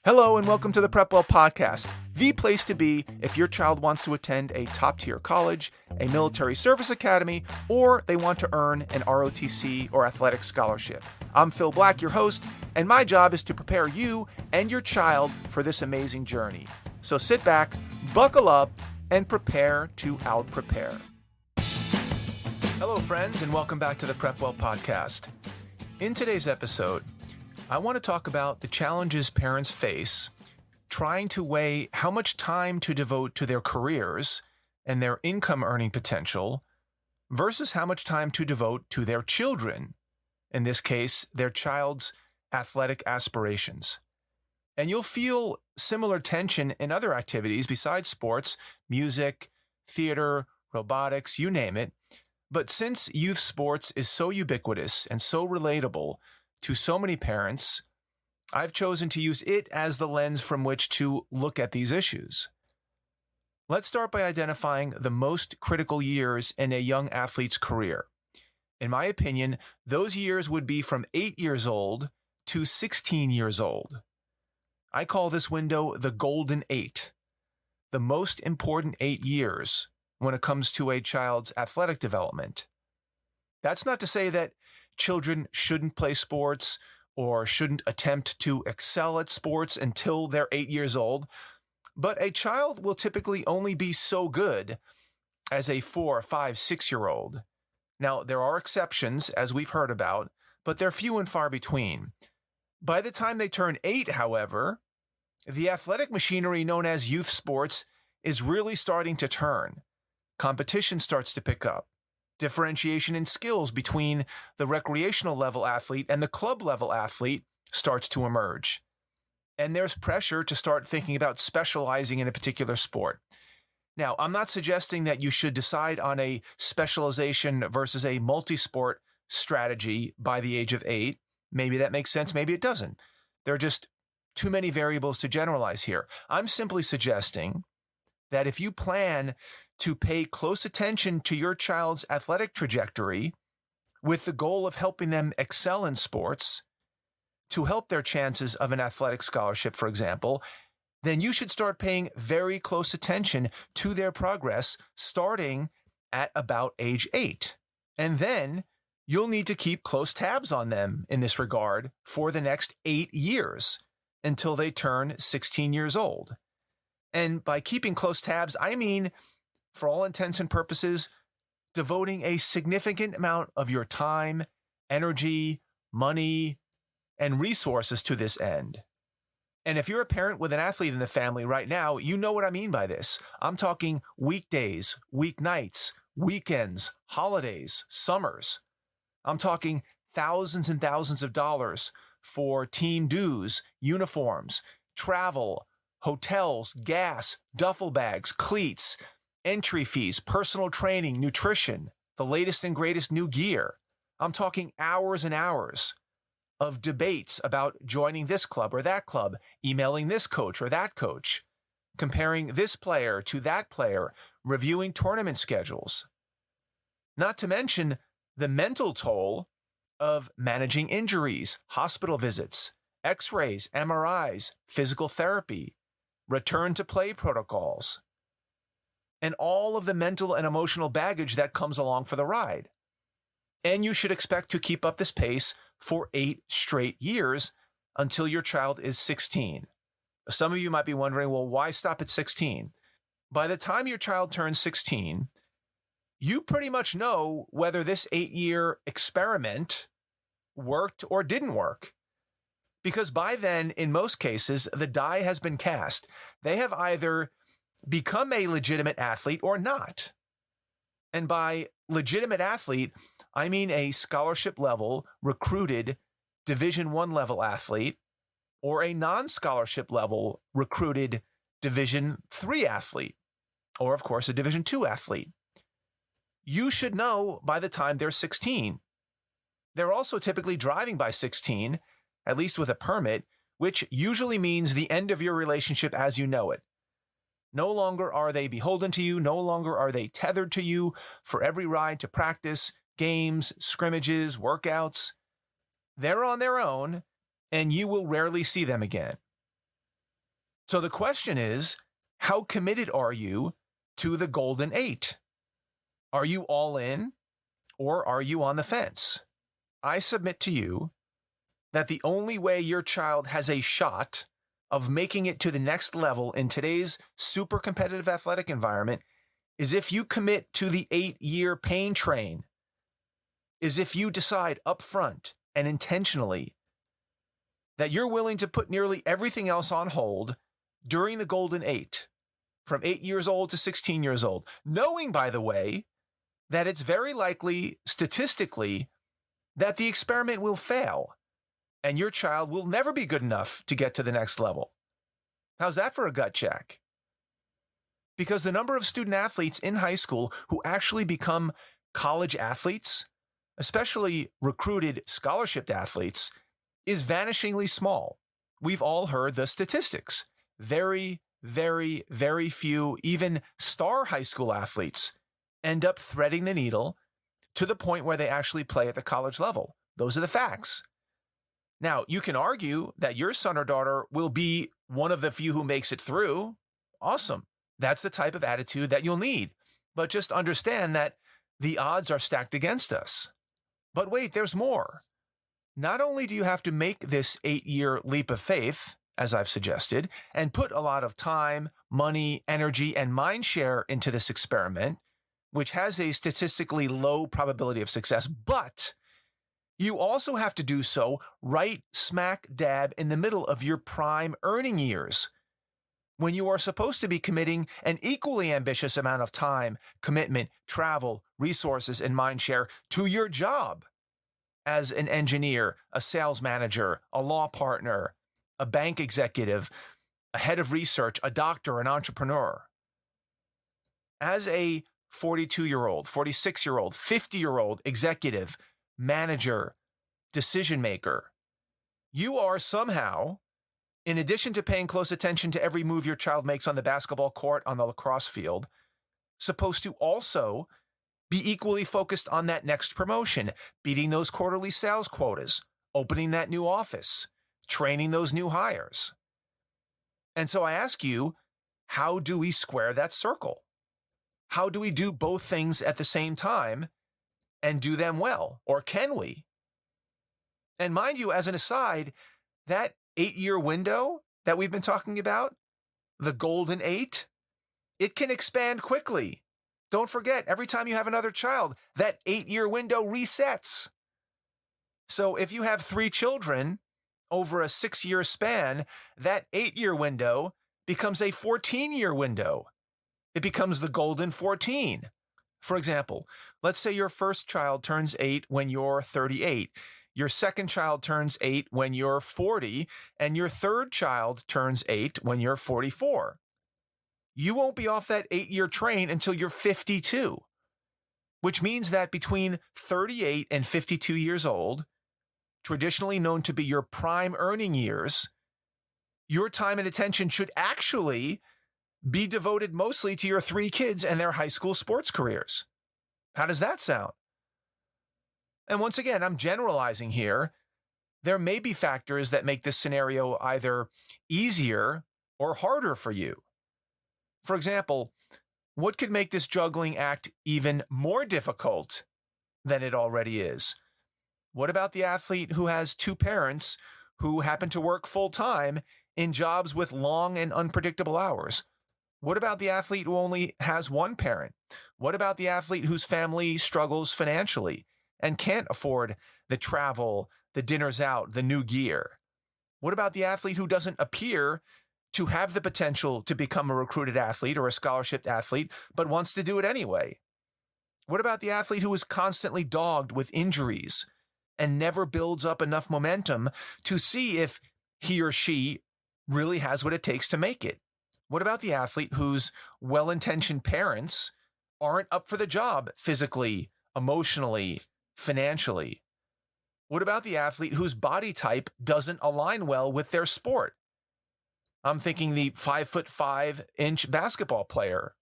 Hello and welcome to the PrepWell podcast, the place to be if your child wants to attend a top-tier college, a military service academy, or they want to earn an ROTC or athletic scholarship. I'm Phil Black, your host, and my job is to prepare you and your child for this amazing journey. So sit back, buckle up, and prepare to out-prepare. Hello friends, and welcome back to the PrepWell podcast. In today's episode, I want to talk about the challenges parents face trying to weigh how much time to devote to their careers and their income earning potential versus how much time to devote to their children, in this case, their child's athletic aspirations. And you'll feel similar tension in other activities besides sports, music, theater, robotics, you name it. But since youth sports is so ubiquitous and so relatable to so many parents, I've chosen to use it as the lens from which to look at these issues. Let's start by identifying the most critical years in a young athlete's career. In my opinion, those years would be from 8 years old to 16 years old. I call this window the golden 8, the most important 8 years when it comes to a child's athletic development. That's not to say that children shouldn't play sports or shouldn't attempt to excel at sports until they're 8 years old, but a child will typically only be so good as a 4, 5, 6-year-old. Now, there are exceptions, as we've heard about, but they're few and far between. By the time they turn 8, however, the athletic machinery known as youth sports is really starting to turn. Competition starts to pick up. Differentiation in skills between the recreational level athlete and the club level athlete starts to emerge. And there's pressure to start thinking about specializing in a particular sport. Now, I'm not suggesting that you should decide on a specialization versus a multi-sport strategy by the age of 8. Maybe that makes sense, maybe it doesn't. There are just too many variables to generalize here. I'm simply suggesting that if you plan to pay close attention to your child's athletic trajectory with the goal of helping them excel in sports, to help their chances of an athletic scholarship, for example, then you should start paying very close attention to their progress starting at about age 8. And then you'll need to keep close tabs on them in this regard for the next 8 years until they turn 16 years old. And by keeping close tabs, I mean, for all intents and purposes, devoting a significant amount of your time, energy, money, and resources to this end. And if you're a parent with an athlete in the family right now, you know what I mean by this. I'm talking weekdays, weeknights, weekends, holidays, summers. I'm talking thousands and thousands of dollars for team dues, uniforms, travel, hotels, gas, duffel bags, cleats, entry fees, personal training, nutrition, the latest and greatest new gear. I'm talking hours and hours of debates about joining this club or that club, emailing this coach or that coach, comparing this player to that player, reviewing tournament schedules. Not to mention the mental toll of managing injuries, hospital visits, x-rays, MRIs, physical therapy, return to play protocols, and all of the mental and emotional baggage that comes along for the ride. And you should expect to keep up this pace for 8 straight years until your child is 16. Some of you might be wondering, well, why stop at 16? By the time your child turns 16, you pretty much know whether this 8-year experiment worked or didn't work. Because by then, in most cases, the die has been cast. They have either become a legitimate athlete or not. And by legitimate athlete, I mean a scholarship level recruited Division I level athlete or a non-scholarship level recruited Division III athlete, or of course a Division II athlete. You should know by the time they're 16. They're also typically driving by 16, at least with a permit, which usually means the end of your relationship as you know it. No longer are they beholden to you. No longer are they tethered to you for every ride to practice, games, scrimmages, workouts. They're on their own, and you will rarely see them again. So the question is, how committed are you to the golden 8? Are you all in or are you on the fence? I submit to you that the only way your child has a shot of making it to the next level in today's super competitive athletic environment is if you commit to the 8-year pain train, is if you decide up front and intentionally that you're willing to put nearly everything else on hold during the golden 8, from 8 years old to 16 years old, knowing, by the way, that it's very likely statistically that the experiment will fail and your child will never be good enough to get to the next level. How's that for a gut check? Because the number of student athletes in high school who actually become college athletes, especially recruited scholarship athletes, is vanishingly small. We've all heard the statistics. Very, very, very few, even star high school athletes, end up threading the needle to the point where they actually play at the college level. Those are the facts. Now, you can argue that your son or daughter will be one of the few who makes it through. Awesome. That's the type of attitude that you'll need. But just understand that the odds are stacked against us. But wait, there's more. Not only do you have to make this 8-year leap of faith, as I've suggested, and put a lot of time, money, energy, and mind share into this experiment, which has a statistically low probability of success, but you also have to do so right smack dab in the middle of your prime earning years, when you are supposed to be committing an equally ambitious amount of time, commitment, travel, resources, and mind share to your job as an engineer, a sales manager, a law partner, a bank executive, a head of research, a doctor, an entrepreneur. As a 42-year-old, 46-year-old, 50-year-old executive, manager, decision maker, you are somehow, in addition to paying close attention to every move your child makes on the basketball court, on the lacrosse field, supposed to also be equally focused on that next promotion, beating those quarterly sales quotas, opening that new office, training those new hires. And so I ask you, how do we square that circle? How do we do both things at the same time and do them well? Or can we? And mind you, as an aside, that 8-year window that we've been talking about, the golden 8, it can expand quickly. Don't forget, every time you have another child, that 8-year window resets. So if you have 3 children over a 6-year span, that 8-year window becomes a 14-year window. It becomes the golden 14. For example, let's say your first child turns 8 when you're 38. Your second child turns 8 when you're 40, and your third child turns 8 when you're 44. You won't be off that 8-year train until you're 52, which means that between 38 and 52 years old, traditionally known to be your prime earning years, your time and attention should actually be devoted mostly to your 3 kids and their high school sports careers. How does that sound? And once again, I'm generalizing here. There may be factors that make this scenario either easier or harder for you. For example, what could make this juggling act even more difficult than it already is? What about the athlete who has 2 parents who happen to work full-time in jobs with long and unpredictable hours? What about the athlete who only has 1 parent? What about the athlete whose family struggles financially and can't afford the travel, the dinners out, the new gear? What about the athlete who doesn't appear to have the potential to become a recruited athlete or a scholarship athlete, but wants to do it anyway? What about the athlete who is constantly dogged with injuries and never builds up enough momentum to see if he or she really has what it takes to make it? What about the athlete whose well-intentioned parents aren't up for the job physically, emotionally, financially? What about the athlete whose body type doesn't align well with their sport? I'm thinking the 5'5" basketball player.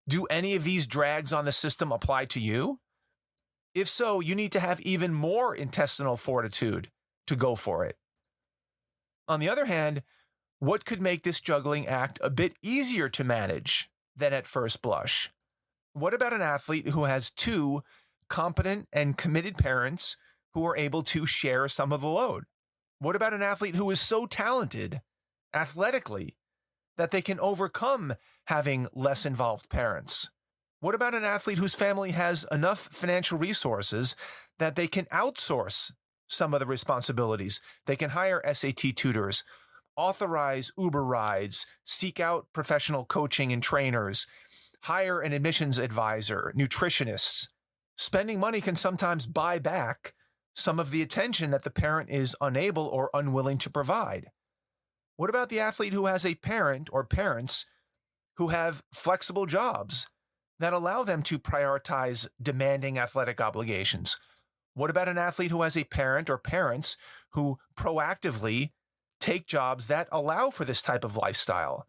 Do any of these drags on the system apply to you? If so, you need to have even more intestinal fortitude to go for it. On the other hand, What could make this juggling act a bit easier to manage than at first blush? What about an athlete who has two competent and committed parents who are able to share some of the load? What about an athlete who is so talented athletically that they can overcome having less involved parents? What about an athlete whose family has enough financial resources that they can outsource some of the responsibilities? They can hire SAT tutors, authorize Uber rides, seek out professional coaching and trainers, hire an admissions advisor, nutritionists. Spending money can sometimes buy back some of the attention that the parent is unable or unwilling to provide. What about the athlete who has a parent or parents who have flexible jobs that allow them to prioritize demanding athletic obligations? What about an athlete who has a parent or parents who proactively take jobs that allow for this type of lifestyle?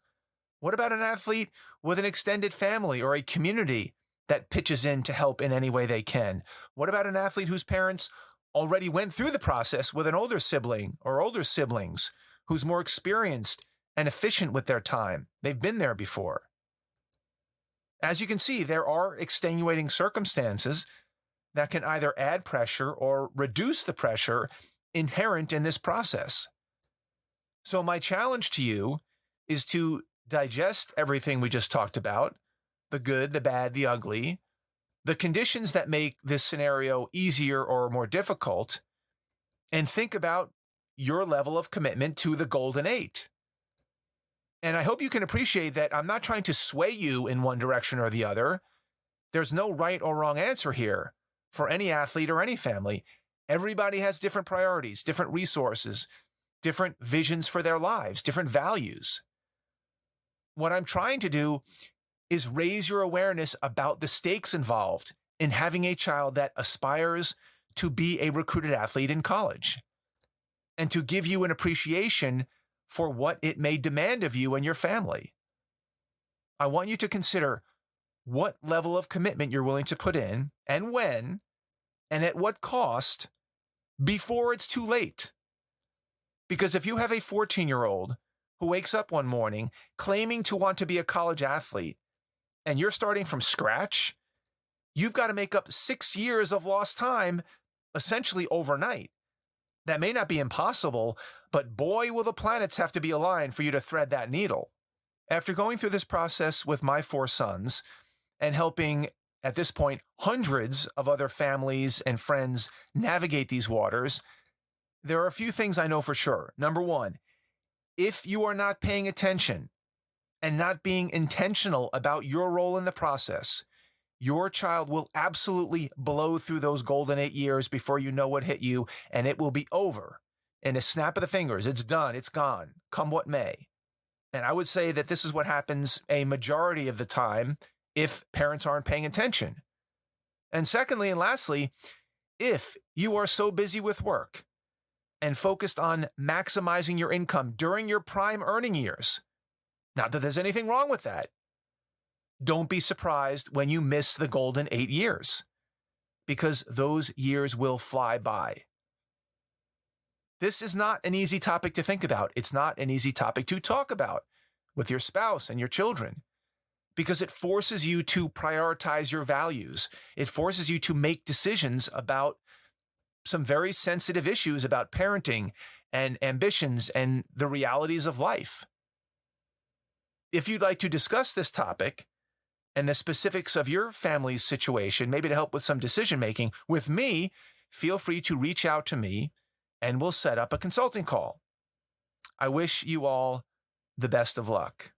What about an athlete with an extended family or a community that pitches in to help in any way they can? What about an athlete whose parents already went through the process with an older sibling or older siblings who's more experienced and efficient with their time? They've been there before. As you can see, there are extenuating circumstances that can either add pressure or reduce the pressure inherent in this process. So my challenge to you is to digest everything we just talked about, the good, the bad, the ugly, the conditions that make this scenario easier or more difficult, and think about your level of commitment to the Golden 8. And I hope you can appreciate that I'm not trying to sway you in one direction or the other. There's no right or wrong answer here for any athlete or any family. Everybody has different priorities, different resources, different visions for their lives, different values. What I'm trying to do is raise your awareness about the stakes involved in having a child that aspires to be a recruited athlete in college, and to give you an appreciation for what it may demand of you and your family. I want you to consider what level of commitment you're willing to put in, and when, and at what cost, before it's too late. Because if you have a 14-year-old who wakes up one morning claiming to want to be a college athlete, and you're starting from scratch, you've got to make up 6 years of lost time, essentially overnight. That may not be impossible, but boy, will the planets have to be aligned for you to thread that needle. After going through this process with my 4 sons and helping, at this point, hundreds of other families and friends navigate these waters, there are a few things I know for sure. Number one, if you are not paying attention and not being intentional about your role in the process, your child will absolutely blow through those Golden 8 years before you know what hit you, and it will be over. In a snap of the fingers, it's done, it's gone, come what may. And I would say that this is what happens a majority of the time if parents aren't paying attention. And secondly, and lastly, if you are so busy with work and focused on maximizing your income during your prime earning years, not that there's anything wrong with that, don't be surprised when you miss the Golden 8 years, because those years will fly by. This is not an easy topic to think about. It's not an easy topic to talk about with your spouse and your children, because it forces you to prioritize your values. It forces you to make decisions about some very sensitive issues about parenting and ambitions and the realities of life. If you'd like to discuss this topic and the specifics of your family's situation, maybe to help with some decision making with me, feel free to reach out to me and we'll set up a consulting call. I wish you all the best of luck.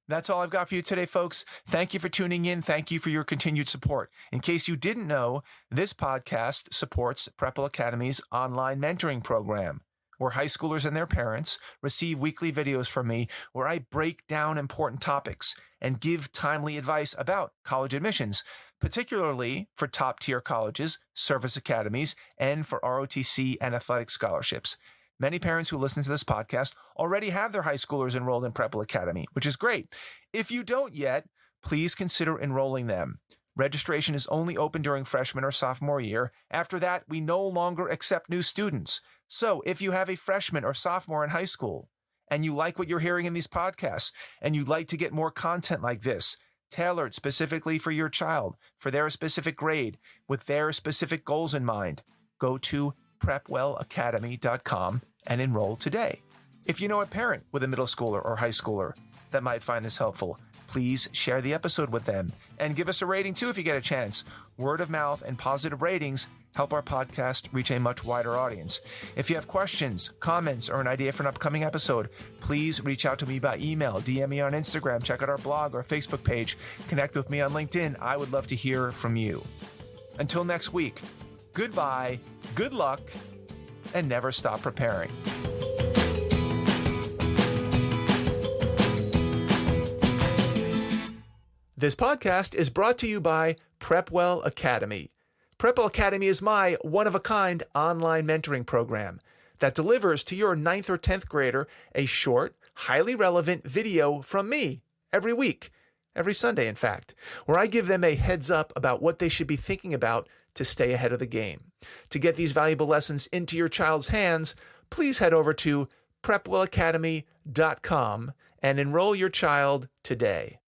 That's all I've got for you today, folks. Thank you for tuning in. Thank you for your continued support. In case you didn't know, this podcast supports PrepWell Academy's online mentoring program, where high schoolers and their parents receive weekly videos from me where I break down important topics and give timely advice about college admissions, particularly for top-tier colleges, service academies, and for ROTC and athletic scholarships. Many parents who listen to this podcast already have their high schoolers enrolled in PrepWell Academy, which is great. If you don't yet, please consider enrolling them. Registration is only open during freshman or sophomore year. After that, we no longer accept new students. So if you have a freshman or sophomore in high school and you like what you're hearing in these podcasts, and you'd like to get more content like this, tailored specifically for your child, for their specific grade, with their specific goals in mind, go to PrepWellAcademy.com and enroll today. If you know a parent with a middle schooler or high schooler that might find this helpful, please share the episode with them and give us a rating too if you get a chance. Word of mouth and positive ratings help our podcast reach a much wider audience. If you have questions, comments, or an idea for an upcoming episode, please reach out to me by email, DM me on Instagram, check out our blog or Facebook page, connect with me on LinkedIn. I would love to hear from you. Until next week, goodbye, good luck, and never stop preparing. This podcast is brought to you by PrepWell Academy. PrepWell Academy is my one-of-a-kind online mentoring program that delivers to your 9th or 10th grader a short, highly relevant video from me every week, every Sunday, in fact, where I give them a heads up about what they should be thinking about to stay ahead of the game. To get these valuable lessons into your child's hands, please head over to PrepWellAcademy.com and enroll your child today.